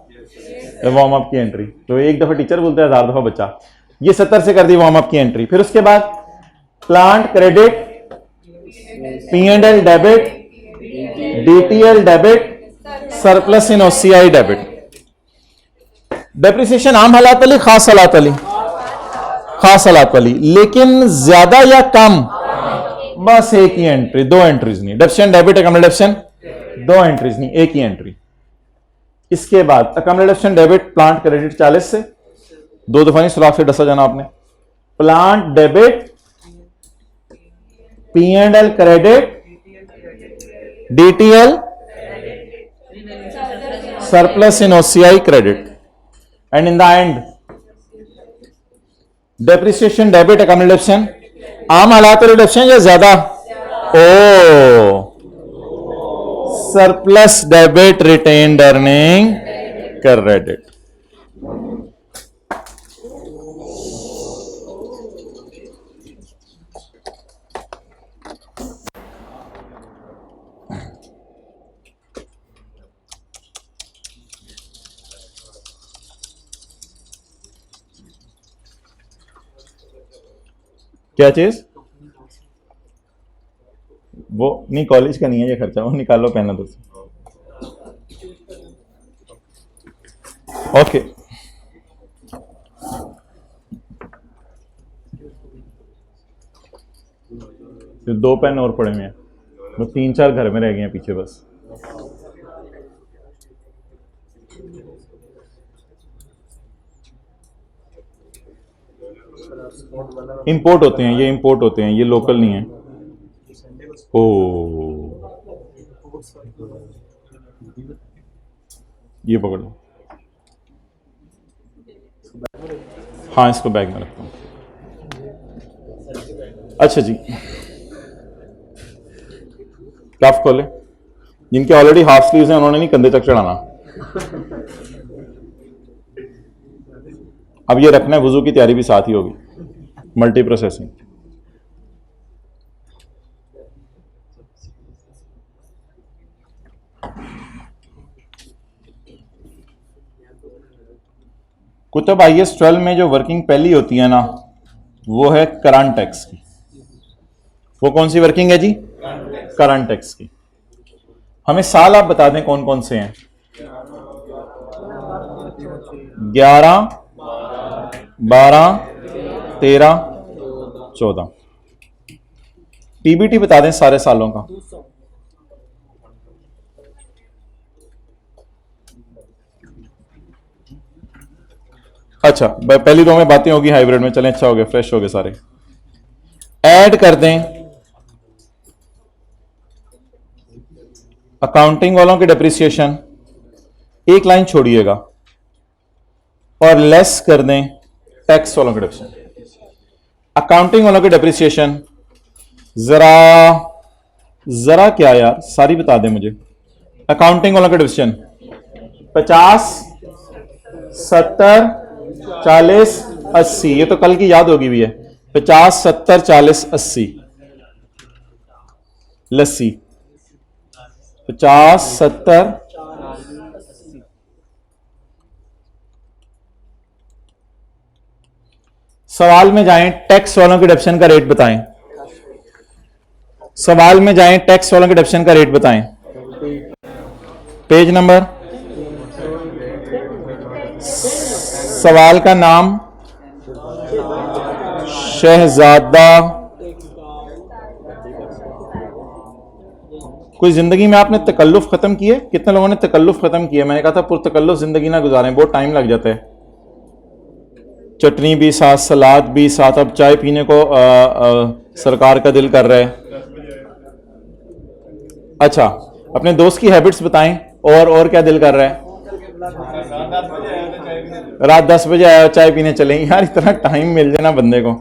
वार्म अप की एंट्री। तो एक दफा टीचर बोलते हैं 1000 दफा बच्चा। ये 70 से कर दी वार्म अप की एंट्री। फिर उसके बाद plant credit, P&L debit, DTL debit, surplus in OCI debit. Depreciation आम हालात वाली खास हालात वाली? खास हालात वाली। लेकिन ज्यादा या कम? बस एक ही एंट्री, 2 एंट्रीज नहीं। डेप्रिसिएशन डेबिट अकोमोडेशन 2 एंट्रीज नहीं, एक ही एंट्री। इसके बाद अकोमोडेशन डेबिट प्लांट क्रेडिट 40 से 2 दफा नहीं सुराख से डसा जाना आपने। Plant debit, P&L credit, DTL surplus in OCI credit and in the end depreciation debit accommodation आम हालात वाली डेप्रिसिएशन या ज्यादा? ओ surplus debit retained earning credit. क्या चीज? वो नहीं, कॉलेज का नहीं है ये खर्चा, वो निकालो पहना तो। ओके तो 2 पेन और पड़े हुए हैं, वो 3-4 घर में रह गए हैं पीछे बस। इंपोर्ट होते हैं ये, इंपोर्ट होते हैं ये, लोकल नहीं है। ओ ये पकड़ो। हाँ, इसको बैग में रखता हूँ। अच्छा जी, कफ खोले। जिनके ऑलरेडी हाफ स्लीव्स हैं उन्होंने नहीं कंधे तक चढ़ाना। अब ये रखना है, वुजू की तैयारी भी साथ ही होगी, मल्टी प्रोसेसिंग। कुतुब IAS 12 में जो वर्किंग पहली होती है ना, वो है करंट टैक्स की। वो कौन सी वर्किंग है जी? करंट टैक्स की। हमें साल आप बता दें कौन कौन से हैं? 11, 12, 13, 14। PBT बता दें सारे सालों का। अच्छा, पहली रो में बातें होगी हाइब्रिड में। चलें, अच्छा हो गया, फ्रेश हो गए सारे। ऐड कर दें अकाउंटिंग वालों की डेप्रिसिएशन, एक लाइन छोड़िएगा, और लेस कर दें टैक्स वालों की डेप्रिसिएशन। अकाउंटिंग वालों की डेप्रिसिएशन जरा क्या यार, सारी बता दें मुझे। अकाउंटिंग वालों की डेप्रिसिएशन 50, 70, 40, 80। ये तो कल की याद होगी भी है। 50, 70, 40, 80। लस्सी 50, 70, सवाल में जाएं, टैक्स वालों की डेप्शन का रेट बताएं। सवाल में जाएं, टैक्स वालों की डेप्शन का रेट बताएं। पेज नंबर, सवाल का नाम, शहजादा। कोई जिंदगी में आपने तकल्लुफ खत्म किए? कितने लोगों ने तकल्लुफ खत्म किया? मैंने कहा था पुरतकल्लुफ जिंदगी ना गुजारें, बहुत टाइम लग जाता है। चटनी भी साथ, सलाद भी साथ। अब चाय पीने को सरकार का दिल कर रहा है। अच्छा, अपने दोस्त की हैबिट्स बताएं। और क्या दिल कर रहा है? रात 10 बजे आया, चाय पीने चले। यार इतना टाइम मिल जाए ना बंदे को।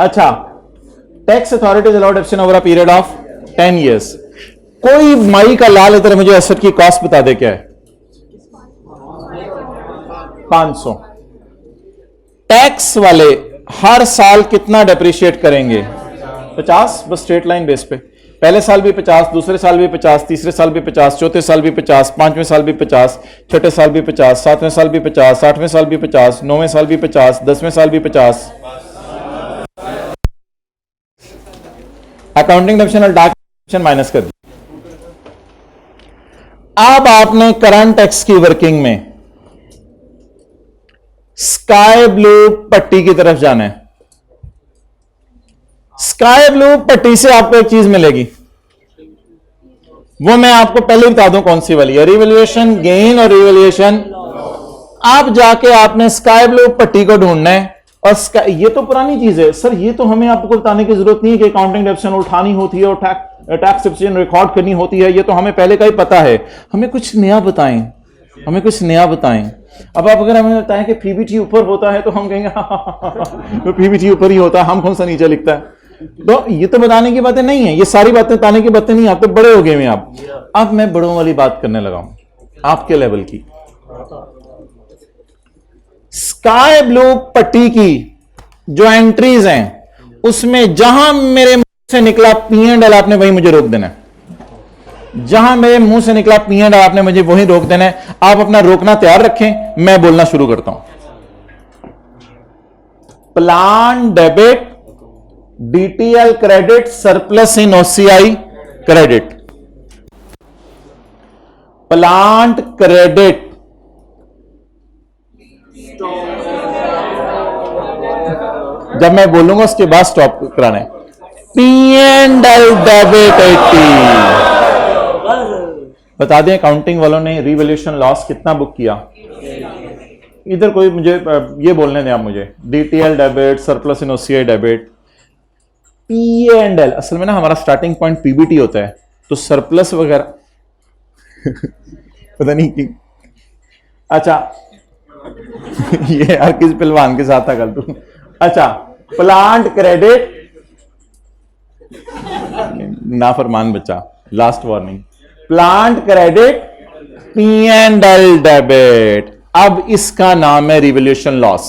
अच्छा, tax authorities allowed action over a period of 10 years। कोई माई का लाल इधर मुझे एसेट की कॉस्ट बता दे क्या है? 500। टैक्स वाले हर साल कितना डेप्रिशिएट करेंगे? 50, बस स्ट्रेट लाइन बेस पे। पहले साल भी 50, दूसरे साल भी 50, तीसरे साल भी 50, चौथे साल भी 50, पांचवें साल भी 50, छठे साल भी 50, सातवें साल भी 50, आठवें साल भी 50, नौवें साल भी 50, 10वें साल भी 50। अकाउंटिंग डेप्शन और डाक डेप्शन माइनस कर दी। अब आपने करंट टैक्स की वर्किंग में स्काई ब्लू पट्टी की तरफ जाना है। स्काई ब्लू पट्टी से आपको एक चीज मिलेगी, वो मैं आपको पहले बता दूं कौन सी वाली है, रिवैल्यूएशन गेन और रिवैल्यूएशन। आप जाके आपने स्काई ब्लू पट्टी को ढूंढना है। और ये तो पुरानी चीज है सर, ये तो हमें आपको बताने की जरूरत नहीं है कि अकाउंटिंग डेप्शन उठानी होती है और टैक्स डेप्शन रिकॉर्ड करनी होती है। ये तो हमें पहले का ही पता है। हमें कुछ नया बताएं, हमें कुछ नया बताएं। अब आप अगर हमें बताएं कि पीबीटी ऊपर होता है तो हम कहेंगे तो पीबीटी ऊपर ही होता है, हम कौन सा नीचे लिखता है। तो ये तो बताने की बातें नहीं है, ये सारी बातें बताने की बातें नहीं। आप तो बड़े हो गए हैं आप। अब मैं बड़ों वाली बात करने लगा हूं, आपके लेवल की। स्काई ब्लू पट्टी की जो एंट्रीज हैं उसमें जहां मेरे मुंह से निकला P&L आपने वहीं मुझे रोक देना है। जहां मेरे मुंह से निकला P&L आपने मुझे वहीं रोक देना है। आप अपना रोकना तैयार रखें, मैं बोलना शुरू करता हूं। Plan debit, DTL credit, surplus इन OCI क्रेडिट। प्लांट क्रेडिट, जब मैं बोलूंगा उसके बाद स्टॉप कराना है। P&L debit 80। बता दें अकाउंटिंग वालों ने रिवैल्यूएशन लॉस कितना बुक किया? इधर कोई मुझे ये बोलने दें आप मुझे। DTL डेबिट, सरप्लस इन OCI डेबिट, P&L। असल में ना हमारा स्टार्टिंग पॉइंट PBT होता है, तो सरप्लस वगैरह पता नहीं कि। अच्छा, ये हर किस पहलवान के साथ था कल तू। अच्छा, प्लांट क्रेडिट, नाफरमान बच्चा, last warning, plant credit P&L debit. अब इसका नाम है रिवोल्यूशन लॉस।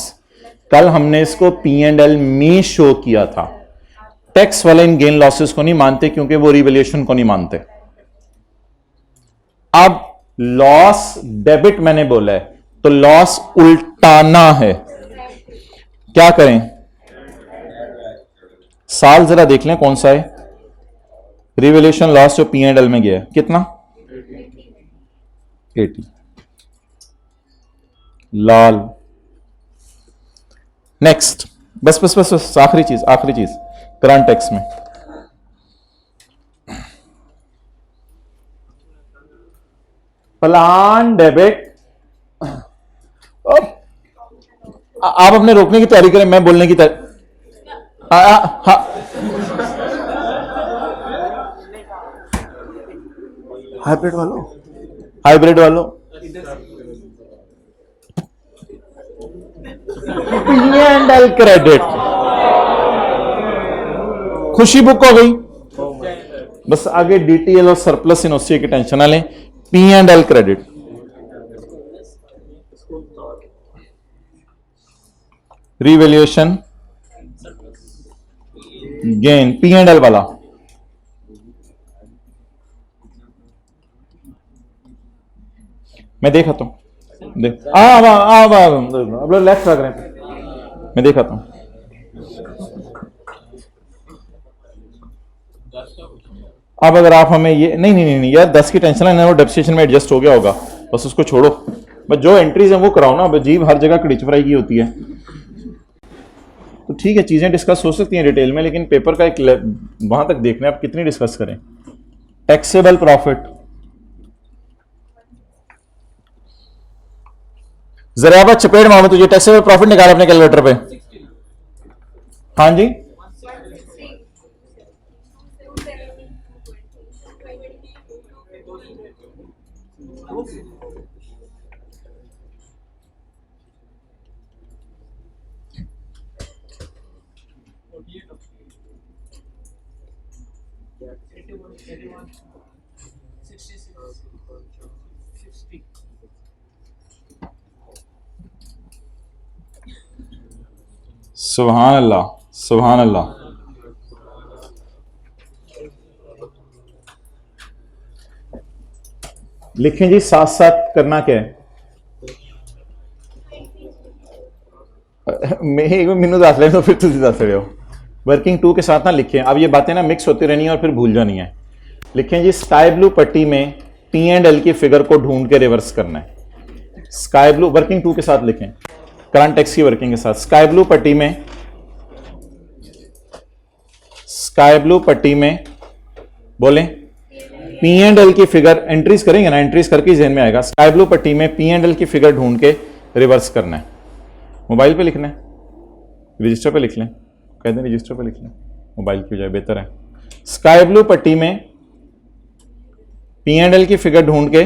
कल हमने इसको P&L में शो किया था। टैक्स वाले इन गेन लॉसेस को नहीं मानते क्योंकि वो रिवोल्यूशन को नहीं मानते। अब लॉस डेबिट मैंने बोला है तो लॉस उल्टाना है। क्या करें? साल जरा देख लें कौन सा है रिवोल्यूशन लॉस जो P&L में गया है, कितना? 80। लाल। नेक्स्ट, बस बस बस बस, आखिरी चीज करंट टैक्स में प्लान डेबिट। आप अपने रोकने की तैयारी करें, मैं बोलने की तैयारी। हाइब्रिड वालों P&L क्रेडिट, खुशी बुक हो गई। बस आगे DTL और सरप्लस इनोसिया की टेंशन ना लें। P&L credit, revaluation gain, P&L वाला मैं देखा हूं, अब लेफ्ट रख रहे हैं, मैं देखा हूं। अब अगर आप हमें ये नहीं यार 10 की टेंशन है ना, वो डेप्रिसिएशन में एडजस्ट हो गया होगा, बस उसको छोड़ो। बस जो एंट्रीज हैं वो कराओ ना। अजीब हर जगह कड़िच फ्राई की होती है। तो ठीक है, चीजें डिस्कस हो सकती हैं डिटेल में, लेकिन पेपर का एक वहां तक देखना है आप कितनी डिस्कस करें। टैक्सेबल प्रॉफिट, जरा चपेट मारो तुझे। टैक्सेबल प्रॉफिट निकाल अपने कैलकुलेटर पे। हाँ जी, सुभान अल्लाह, सुभान अल्लाह। लिखें जी, साथ साथ करना क्या है। मैनू दस ले तो फिर तुम दस रहे हो। वर्किंग 2 के साथ ना लिखें। अब ये बातें ना मिक्स होती रहनी है और फिर भूल जानी है। लिखें जी, स्काई ब्लू पट्टी में P&L की फिगर को ढूंढ के रिवर्स करना है। स्काई ब्लू वर्किंग 2 के साथ लिखें, करंट टैक्स की वर्किंग के साथ। स्काई ब्लू पट्टी में बोलें P&L की फिगर, एंट्रीज करेंगे ना, एंट्रीज करके जहन में आएगा। स्काई ब्लू पट्टी में P&L की फिगर ढूंढ के रिवर्स करना है। मोबाइल पे लिखना है, रजिस्टर पे लिख लें, कहते हैं रजिस्टर पे लिख लें, मोबाइल की बजाय बेहतर है। स्काई ब्लू पट्टी में P&L की फिगर ढूंढ के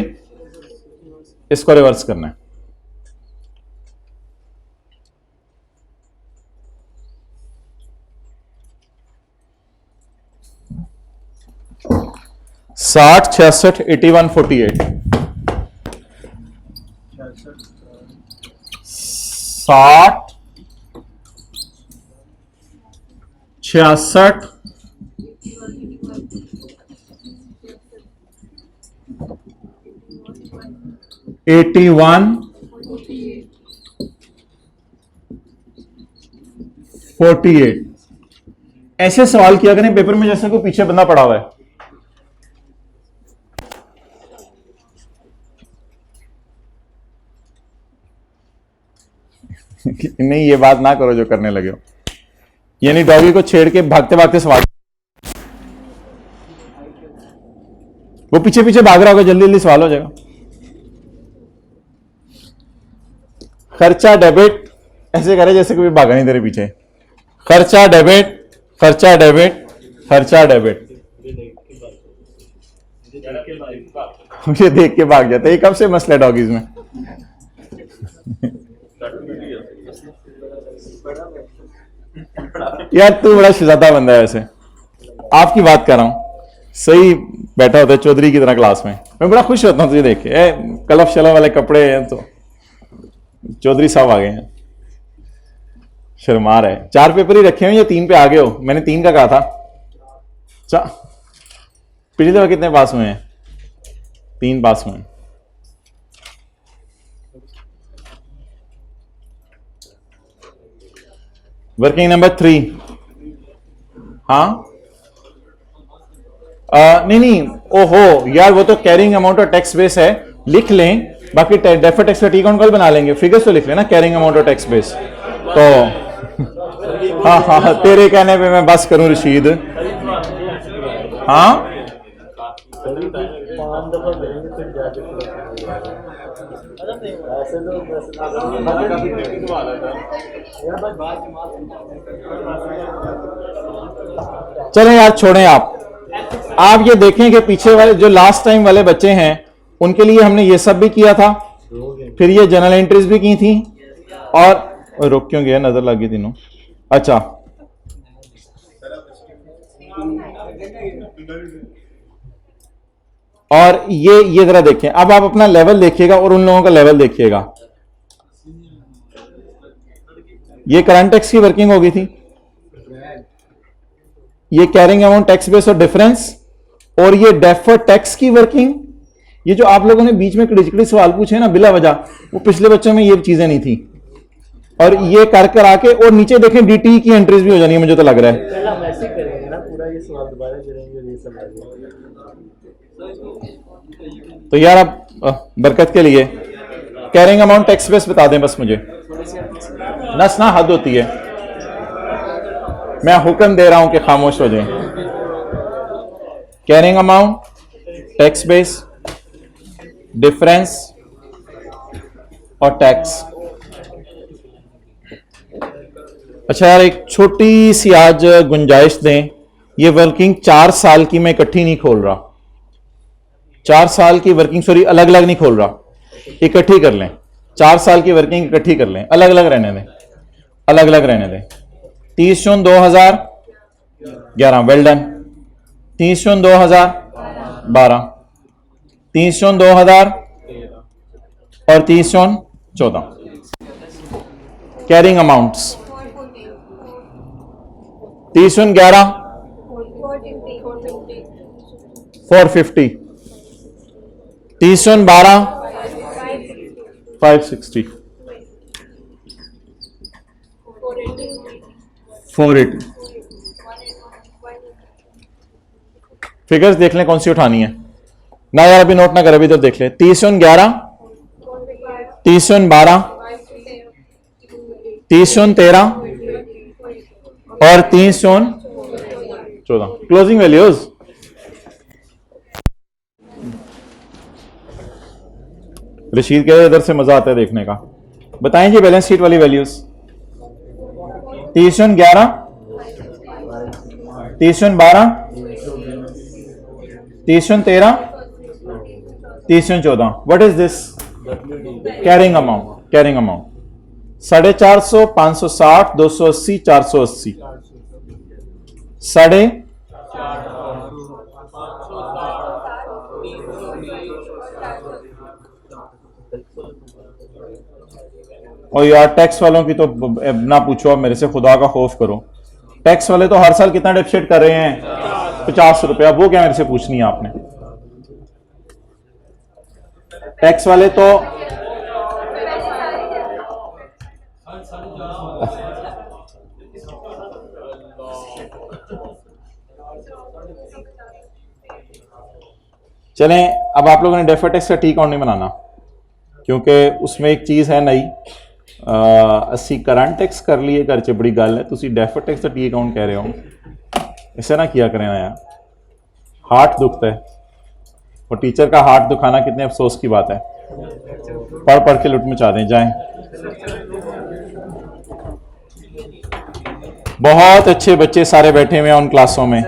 इसको रिवर्स करना है। साठ 66 81 48 60 66 81 48। ऐसे सवाल किया करें पेपर में जैसे कोई पीछे बंदा पड़ा हुआ है। नहीं, ये बात ना करो जो करने लगे हो, यानी डॉगी को छेड़ के भागते भागते सवाल, वो पीछे पीछे भाग रहा होगा, जल्दी जल्दी सवाल हो जाएगा। खर्चा डेबिट, ऐसे करे जैसे कोई भागा नहीं तेरे पीछे। खर्चा डेबिट, खर्चा डेबिट, खर्चा डेबिट। मुझे देख के भाग जाता है। ये कब से मसला डॉगीज में। यार तू बड़ा शहजादा बंदा है वैसे, आपकी बात कर रहा हूं, सही बैठा होता है चौधरी की तरह क्लास में। मैं बड़ा खुश होता हूं तुझे देख के, कलफ शलफ वाले कपड़े हैं तो चौधरी साहब आ गए हैं। शर्मा रहा है। 4 पेपर ही रखे हुए या 3 पे आ गए हो? मैंने 3 का कहा था। पिछली दफा कितने पास हुए हैं? 3 पास हुए हैं। Working number 3। हाँ नहीं ओहो यार, वो तो कैरिंग अमाउंट और टैक्स बेस है, लिख लें। बाकी डेफर्ड टैक्स का टी अकाउंट कल बना लेंगे, फिगर्स तो लिख लेना, कैरिंग अमाउंट और टैक्स बेस। तो हाँ, तेरे कहने पे मैं बस करूं रशीद। हाँ चलें यार, छोड़ें आप ये देखें कि पीछे वाले जो लास्ट टाइम वाले बच्चे हैं उनके लिए हमने ये सब भी किया था, फिर ये जनरल एंट्रीज भी की थी, और रुक क्यों गया, नजर लगी तीनों। अच्छा और ये जरा देखें, अब आप अपना लेवल देखिएगा और उन लोगों का लेवल देखिएगा। ये करंट टैक्स की वर्किंग हो गई थी, ये कैरिंग अमाउंट टैक्स बेस और डिफरेंस, और ये डेफर्ड टैक्स की वर्किंग। ये जो आप लोगों ने बीच में क्रिटिकली सवाल पूछे ना बिला वजह, वो पिछले बच्चों में ये चीजें नहीं थी। और ये कर आके और नीचे देखें डीटी की एंट्रीज भी हो जानी है, मुझे तो लग रहा है। तो यार अब बरकत के लिए कैरिंग अमाउंट टैक्स बेस बता दें बस मुझे। नस ना हद होती है, मैं हुक्म दे रहा हूं कि खामोश हो जाएं। Carrying amount, tax base, difference और टैक्स। अच्छा यार, एक छोटी सी आज गुंजाइश दें, ये वर्किंग 4 साल की मैं इकट्ठी नहीं खोल रहा, 4 साल की वर्किंग, सॉरी अलग अलग नहीं खोल रहा, इकट्ठी कर लें। 4 साल की वर्किंग इकट्ठी कर लें, अलग अलग रहने दें, अलग अलग रहने दें। 30/6/2011 वेल डन। 30/6/2012, 30/6/2000 और 30/6/14। Carrying amounts 30/11 450, 30/12 560, 480। फिगर्स देख लें कौन सी उठानी है ना यार, अभी नोट ना कर, अभी इधर देख ले। 30/11, 30/12, 30/13 और 30/14। क्लोजिंग वैल्यूज रशीद के इधर से मजा आता है देखने का। बताएं जी बैलेंस शीट वाली values. 30/11, 30/12, 30/13, 30/14। What is this? Carrying amount. Carrying amount 450, 560, 280, 480, 450। और यार टैक्स वालों की तो ना पूछो अब मेरे से, खुदा का खौफ करो। टैक्स वाले तो हर साल कितना डेफिसिट कर रहे हैं? 50 रुपया। वो क्या मेरे से पूछनी है आपने? टैक्स वाले तो चलें, अब आप लोगों ने डेफर्ड टैक्स का टी अकाउंट नहीं बनाना, क्योंकि उसमें एक चीज़ है नई। असी करंट टैक्स कर लिए घर च बड़ी गल है, तुसी डेफर्ड टैक्स का टी अकाउंट कह रहे हो, ऐसे ना किया करें ना यार, हार्ट दुखता है। और टीचर का हार्ट दुखाना कितने अफसोस की बात है। पढ़ पढ़ के लुट मचा दें जाएं। बहुत अच्छे बच्चे सारे बैठे हुए हैं उन क्लासों में।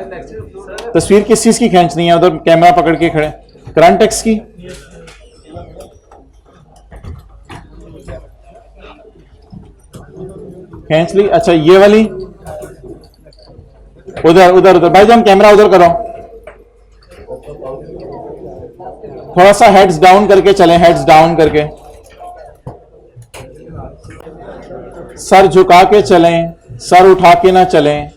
तस्वीर किस चीज की खींचनी है? उधर कैमरा पकड़ के खड़े, करंट टैक्स की। खींच ली? अच्छा ये वाली उधर उधर उधर भाई जान कैमरा उधर करो, थोड़ा सा हेड्स डाउन करके चलें, हेड्स डाउन करके, सर झुका के चलें, सर उठा के ना चलें।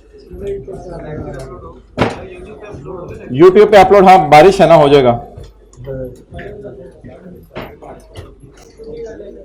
यूट्यूब पे अपलोड, हाँ बारिश है ना, हो जाएगा।